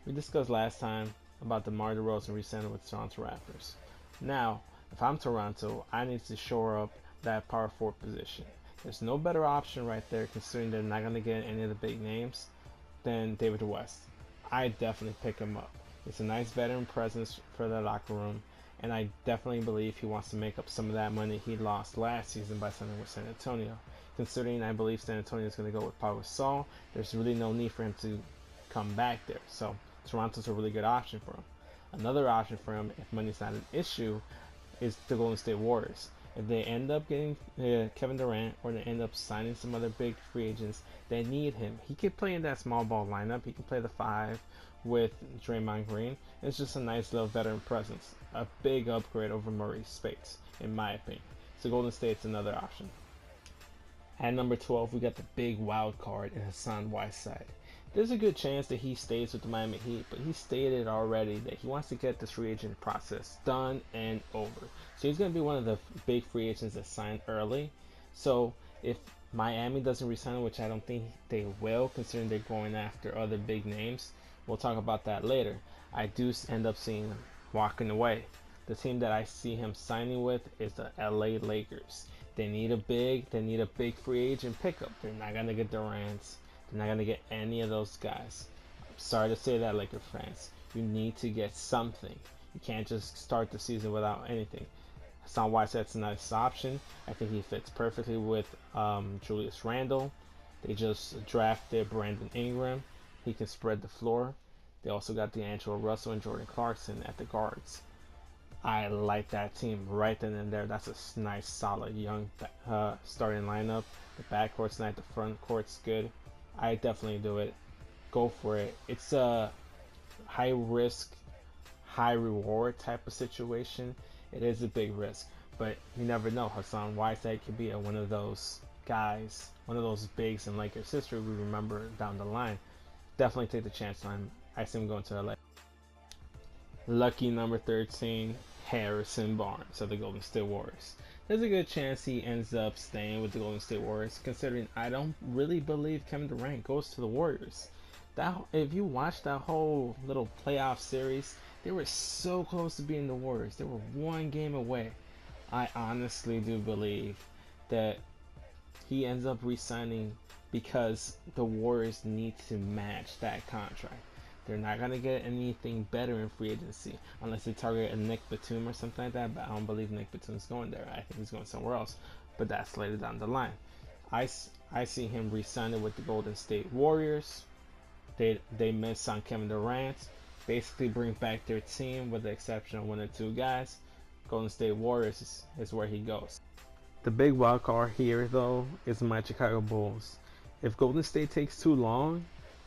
We discussed last time about DeMar DeRozan re-signing with Toronto Raptors. Now, if I'm Toronto, I need to shore up that power forward position. There's no better option right there considering they're not going to get any of the big names than David West. I definitely pick him up. It's a nice veteran presence for the locker room, and I definitely believe he wants to make up some of that money he lost last season by signing with San Antonio. Considering I believe San Antonio is going to go with Pau Gasol, there's really no need for him to come back there. So Toronto's a really good option for him. Another option for him, if money's not an issue, is the Golden State Warriors. If they end up getting Kevin Durant or they end up signing some other big free agents that need him, he could play in that small ball lineup. He can play the 5 with Draymond Green. It's just a nice little veteran presence. A big upgrade over Murray's space, in my opinion. So Golden State's another option. At number 12, we got the big wild card in Hassan Whiteside. There's a good chance that he stays with the Miami Heat, but he stated already that he wants to get this free agent process done and over. So he's going to be one of the big free agents that signed early. So if Miami doesn't resign him, which I don't think they will, considering they're going after other big names, we'll talk about that later. I do end up seeing him walking away. The team that I see him signing with is the LA Lakers. They need a big free agent pickup. They're not going to get Durant. They're not going to get any of those guys. I'm sorry to say that, Laker fans. You need to get something. You can't just start the season without anything. Hassan Whiteside's a nice option. I think he fits perfectly with Julius Randle. They just drafted Brandon Ingram. He can spread the floor. They also got D'Angelo Russell and Jordan Clarkson at the guards. I like that team right then and there. That's a nice, solid, young starting lineup. The backcourt's nice. The front court's good. I definitely do it. Go for it. It's a high risk, high reward type of situation. It is a big risk, but you never know. Hassan Whiteside could be one of those guys, one of those bigs in Lakers history we remember down the line. Definitely take the chance on him. I see him going to LA. Lucky number 13, Harrison Barnes of the Golden State Warriors. There's a good chance he ends up staying with the Golden State Warriors, considering I don't really believe Kevin Durant goes to the Warriors. If you watch that whole little playoff series, they were so close to being the Warriors. They were one game away. I honestly do believe that he ends up re-signing because the Warriors need to match that contract. They're not going to get anything better in free agency unless they target a Nick Batum or something like that, but I don't believe Nick Batum's going there. I think he's going somewhere else, but that's later down the line. I see him re-signing with the Golden State Warriors. They miss on Kevin Durant. Basically bring back their team with the exception of one or two guys. Golden State Warriors is where he goes. The big wild card here, though, is my Chicago Bulls. If Golden State takes too long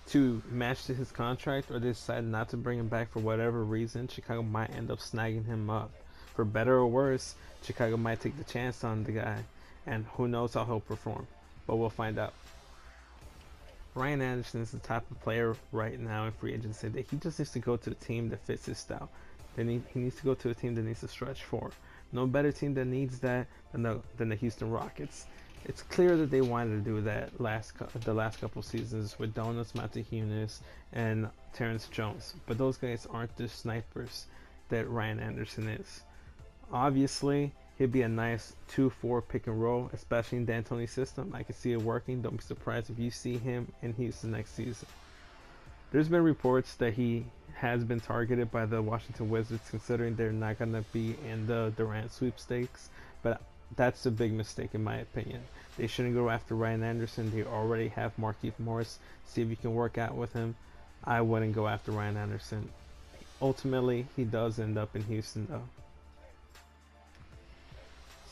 to match to his contract, or they decide not to bring him back for whatever reason, Chicago might end up snagging him up. For better or worse, Chicago might take the chance on the guy, and who knows how he'll perform. But we'll find out. Ryan Anderson is the type of player right now in free agency that he just needs to go to a team that fits his style. He needs to go to a team that needs to stretch for. No better team that needs that than the Houston Rockets. It's clear that they wanted to do that the last couple seasons with Donuts Montehunis and Terrence Jones, but those guys aren't the snipers that Ryan Anderson is. Obviously, he'd be a nice 2-4 pick and roll, especially in D'Antoni's system. I can see it working. Don't be surprised if you see him in Houston next season. There's been reports that he has been targeted by the Washington Wizards, considering they're not going to be in the Durant sweepstakes, but that's a big mistake in my opinion. They shouldn't go after Ryan Anderson. They already have Markieff Morris. See if you can work out with him. I wouldn't go after Ryan Anderson. Ultimately, he does end up in Houston though.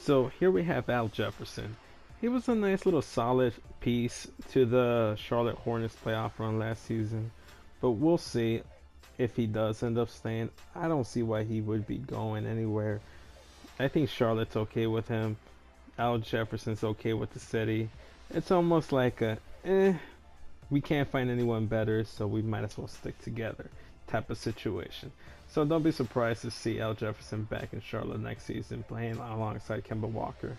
So here we have Al Jefferson. He was a nice little solid piece to the Charlotte Hornets playoff run last season, but we'll see if he does end up staying. I don't see why he would be going anywhere. I think Charlotte's okay with him. Al Jefferson's okay with the city. It's almost like we can't find anyone better, so we might as well stick together type of situation. So don't be surprised to see Al Jefferson back in Charlotte next season playing alongside Kemba Walker.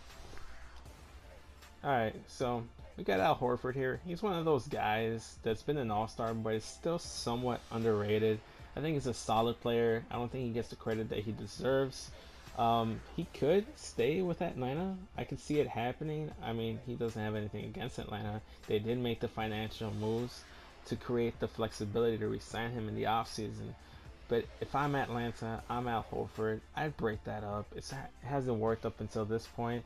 Alright, so We got Al Horford here. He's one of those guys that's been an all-star, but is still somewhat underrated. I think he's a solid player. I don't think he gets the credit that he deserves. He could stay with Atlanta. I could see it happening. I mean, he doesn't have anything against Atlanta. They did make the financial moves to create the flexibility to re-sign him in the offseason. But if I'm Atlanta, I'm Al Horford, I'd break that up. It hasn't worked up until this point.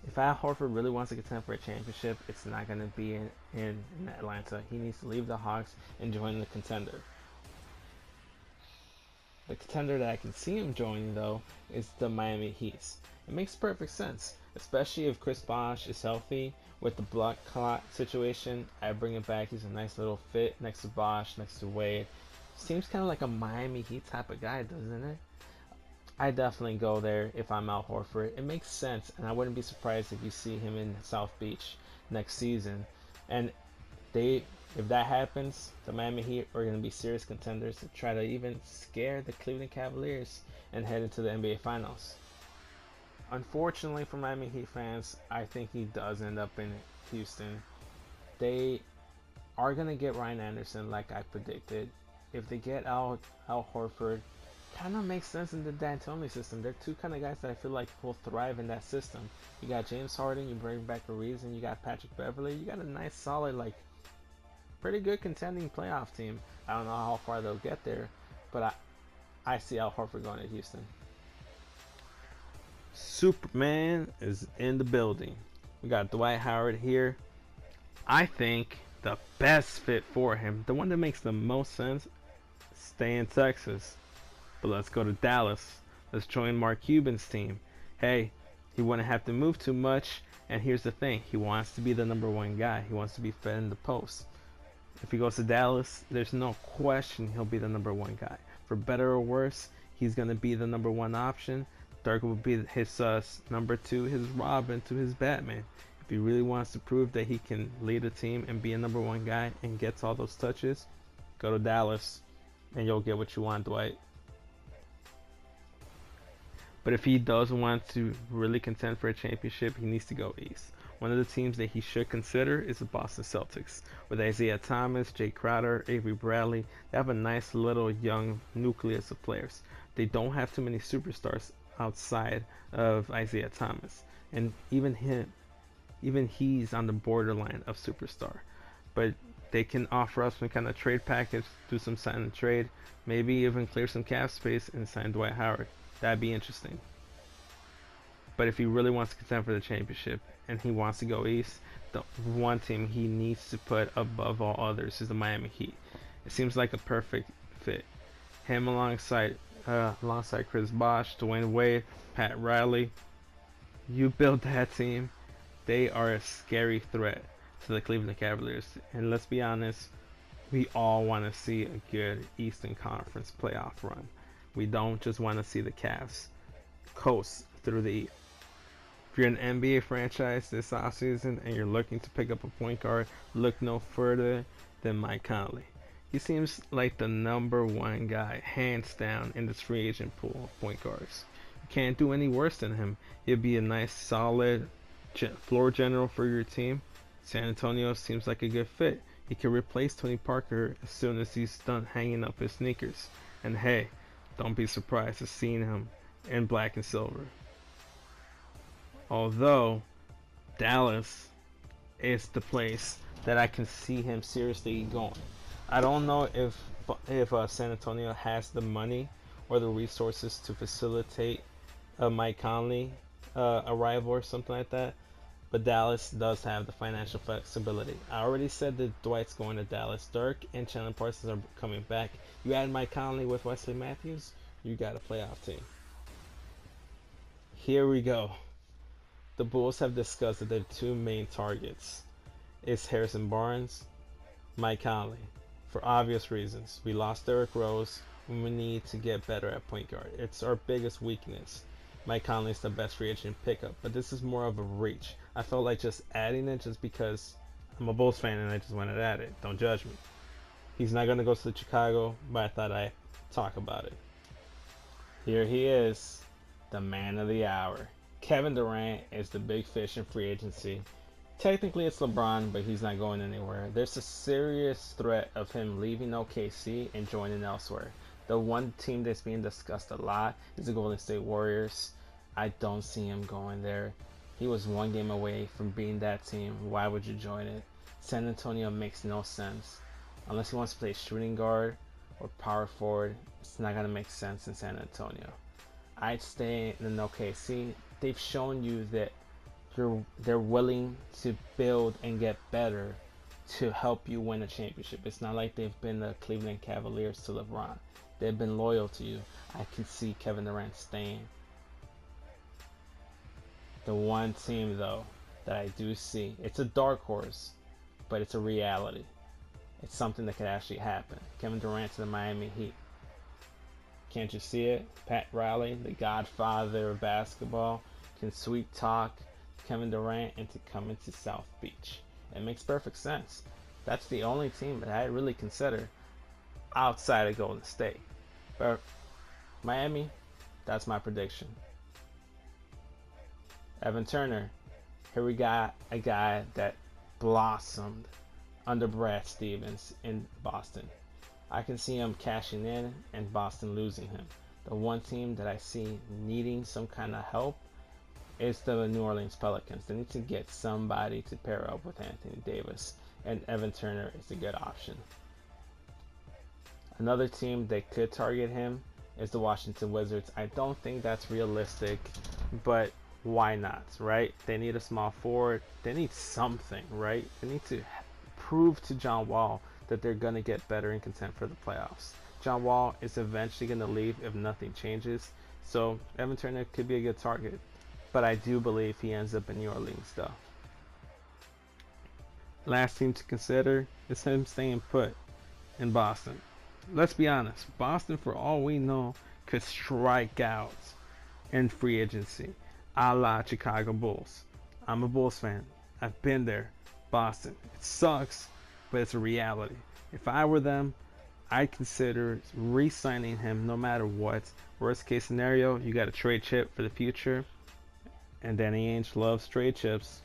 If Al Horford really wants to contend for a championship, it's not going to be in Atlanta. He needs to leave the Hawks and join the contender. The contender that I can see him joining, though, is the Miami Heat. It makes perfect sense, especially if Chris Bosh is healthy. With the blood clot situation, I bring him back. He's a nice little fit next to Bosh, next to Wade. Seems kind of like a Miami Heat type of guy, doesn't it? I definitely go there if I'm Al Horford. It makes sense, and I wouldn't be surprised if you see him in South Beach next season. And if that happens, the Miami Heat are going to be serious contenders to try to even scare the Cleveland Cavaliers and head into the NBA Finals. Unfortunately for Miami Heat fans, I think he does end up in Houston. They are going to get Ryan Anderson like I predicted. If they get Al Horford, kind of makes sense in the D'Antoni system. They're two kind of guys that I feel like will thrive in that system. You got James Harden, you bring back a reason, you got Patrick Beverley, you got a nice, solid, like, pretty good contending playoff team. I don't know how far they'll get there, but I see Al Horford going to Houston. Superman is in the building. We got Dwight Howard here. I think the best fit for him, the one that makes the most sense, stay in Texas. But let's go to Dallas. Let's join Mark Cuban's team. Hey, he wouldn't have to move too much. And here's the thing. He wants to be the number one guy. He wants to be fed in the post. If he goes to Dallas, there's no question he'll be the number one guy. For better or worse, he's going to be the number one option. Dirk will be his number two, his Robin to his Batman. If he really wants to prove that he can lead a team and be a number one guy and gets all those touches, go to Dallas and you'll get what you want, Dwight. But if he does want to really contend for a championship, he needs to go east. One of the teams that he should consider is the Boston Celtics. With Isaiah Thomas, Jay Crowder, Avery Bradley, they have a nice little young nucleus of players. They don't have too many superstars outside of Isaiah Thomas. And even he's on the borderline of superstar. But they can offer us some kind of trade package, do some sign and trade, maybe even clear some cap space and sign Dwight Howard. That'd be interesting. But if he really wants to contend for the championship and he wants to go east, the one team he needs to put above all others is the Miami Heat. It seems like a perfect fit. Him alongside Chris Bosh, Dwayne Wade, Pat Riley. You build that team. They are a scary threat to the Cleveland Cavaliers. And let's be honest, we all want to see a good Eastern Conference playoff run. We don't just want to see the Cavs coast through the East. If you're an NBA franchise this offseason and you're looking to pick up a point guard, look no further than Mike Conley. He seems like the number one guy, hands down, in this free agent pool of point guards. You can't do any worse than him. He'll be a nice, solid floor general for your team. San Antonio seems like a good fit. He can replace Tony Parker as soon as he's done hanging up his sneakers. And hey, don't be surprised to see him in black and silver. Although Dallas is the place that I can see him seriously going. I don't know if San Antonio has the money or the resources to facilitate a Mike Conley arrival or something like that, but Dallas does have the financial flexibility. I already said that Dwight's going to Dallas. Dirk and Chandler Parsons are coming back. You add Mike Conley with Wesley Matthews, you got a playoff team. Here we go. The Bulls have discussed that their two main targets is Harrison Barnes, Mike Conley. For obvious reasons. We lost Derrick Rose, and we need to get better at point guard. It's our biggest weakness. Mike Conley is the best free agent pickup, but this is more of a reach. I felt like just adding it just because I'm a Bulls fan and I just wanted to add it. Don't judge me. He's not going to go to Chicago, but I thought I'd talk about it. Here he is, the man of the hour. Kevin Durant is the big fish in free agency. Technically, it's LeBron, but he's not going anywhere. There's a serious threat of him leaving OKC and joining elsewhere. The one team that's being discussed a lot is the Golden State Warriors. I don't see him going there. He was one game away from being that team. Why would you join it? San Antonio makes no sense. Unless he wants to play shooting guard or power forward, it's not going to make sense in San Antonio. I'd stay in OKC. They've shown you that they're willing to build and get better to help you win a championship. It's not like they've been the Cleveland Cavaliers to LeBron. They've been loyal to you. I can see Kevin Durant staying. The one team, though, that I do see, it's a dark horse, but it's a reality. It's something that could actually happen. Kevin Durant to the Miami Heat. Can't you see it? Pat Riley, the godfather of basketball, can sweet talk Kevin Durant into coming to South Beach. It makes perfect sense. That's the only team that I really consider outside of Golden State. But Miami, that's my prediction. Evan Turner, here we got a guy that blossomed under Brad Stevens in Boston. I can see him cashing in and Boston losing him. The one team that I see needing some kind of help is the New Orleans Pelicans. They need to get somebody to pair up with Anthony Davis, and Evan Turner is a good option. Another team that could target him is the Washington Wizards. I don't think that's realistic, but why not, right? They need a small forward. They need something, right? They need to prove to John Wall that they're going to get better and contend for the playoffs. John Wall is eventually going to leave if nothing changes, so Evan Turner could be a good target. But I do believe he ends up in New Orleans, though. Last team to consider is him staying put in Boston. Let's be honest, Boston, for all we know, could strike out in free agency, a la Chicago Bulls. I'm a Bulls fan. I've been there. Boston. It sucks, but it's a reality. If I were them, I'd consider re-signing him no matter what. Worst case scenario, you got a trade chip for the future. And Danny Ainge loves trade chips.